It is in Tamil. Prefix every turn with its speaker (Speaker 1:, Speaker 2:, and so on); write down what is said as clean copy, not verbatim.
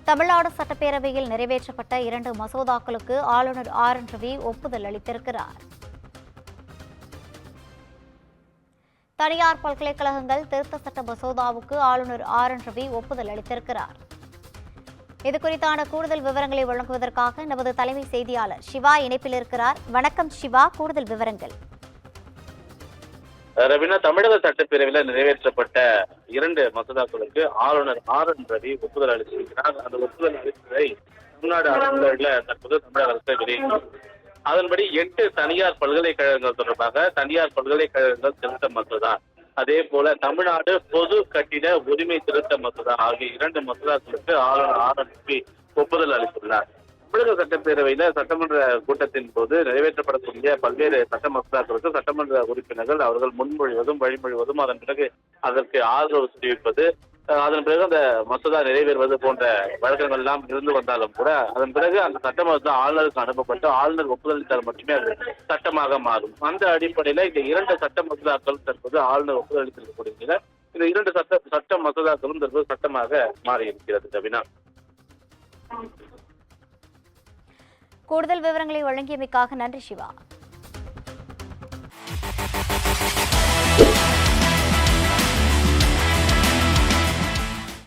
Speaker 1: தமிழ்நாடு சட்டப்பேரவையில் நிறைவேற்றப்பட்ட 2 மசோதாக்களுக்கு ஆளுநர் ஆர் என் ரவி ஒப்புதல் அளித்திருக்கிறார். தனியார் பல்கலைக்கழகங்கள் திருத்த சட்ட மசோதாவுக்கு ஆளுநர் ஆர் என் ரவி ஒப்புதல் அளித்திருக்கிறார். இதுகுறித்தான கூடுதல் விவரங்களை வழங்குவதற்காக நமது தலைமை செய்தியாளர் சிவா இணைப்பில் இருக்கிறார். வணக்கம் சிவா, கூடுதல் விவரங்கள்.
Speaker 2: ரவினா, தமிழக சட்டப்பேரவையில் நிறைவேற்றப்பட்ட 2 மசோதாக்களுக்கு ஆளுநர் ஆர் என் ரவி ஒப்புதல் அளித்திருக்கிறார். அந்த ஒப்புதல் அளித்ததை தமிழ்நாடு அரசிதழில் தற்போது தமிழக அரசு வெளியிட்டுள்ளது. அதன்படி 8 தனியார் பல்கலைக்கழகங்கள் தொடர்பாக தனியார் பல்கலைக்கழகங்கள் திருத்த மசோதா, அதே போல தமிழ்நாடு பொது கட்டிட உரிமை திருத்த மசோதா ஆகிய 2 மசோதாக்களுக்கு ஆளுநர் ஆர் என் ரவி ஒப்புதல் அளித்துள்ளார். தமிழக சட்டப்பேரவையில சட்டமன்ற கூட்டத்தின் போது நிறைவேற்றப்படக்கூடிய பல்வேறு சட்ட மசோதாக்களுக்கு சட்டமன்ற உறுப்பினர்கள் அவர்கள் முன்மொழிவதும் வழிமொழிவதும், அதன் பிறகு அதற்கு ஆதரவு தெரிவிப்பது, அதன் பிறகு அந்த மசோதா நிறைவேறுவது போன்ற வழக்கங்கள் எல்லாம் இருந்து வந்தாலும் கூட அதன் பிறகு அந்த சட்ட மசோதா ஆளுநருக்கு அனுப்பப்பட்டு ஆளுநர் ஒப்புதலித்தால் மட்டுமே அது சட்டமாக மாறும். அந்த அடிப்படையில இந்த 2 சட்ட மசோதாக்கள் தற்போது ஆளுநர் ஒப்புதல் அளித்திருக்கக்கூடிய இந்த 2 சட்ட மசோதாக்களும் தற்போது சட்டமாக மாறியிருக்கிறது. ரவினா,
Speaker 1: கூடுதல் விவரங்களை வழங்கியமைக்காக நன்றி சிவா.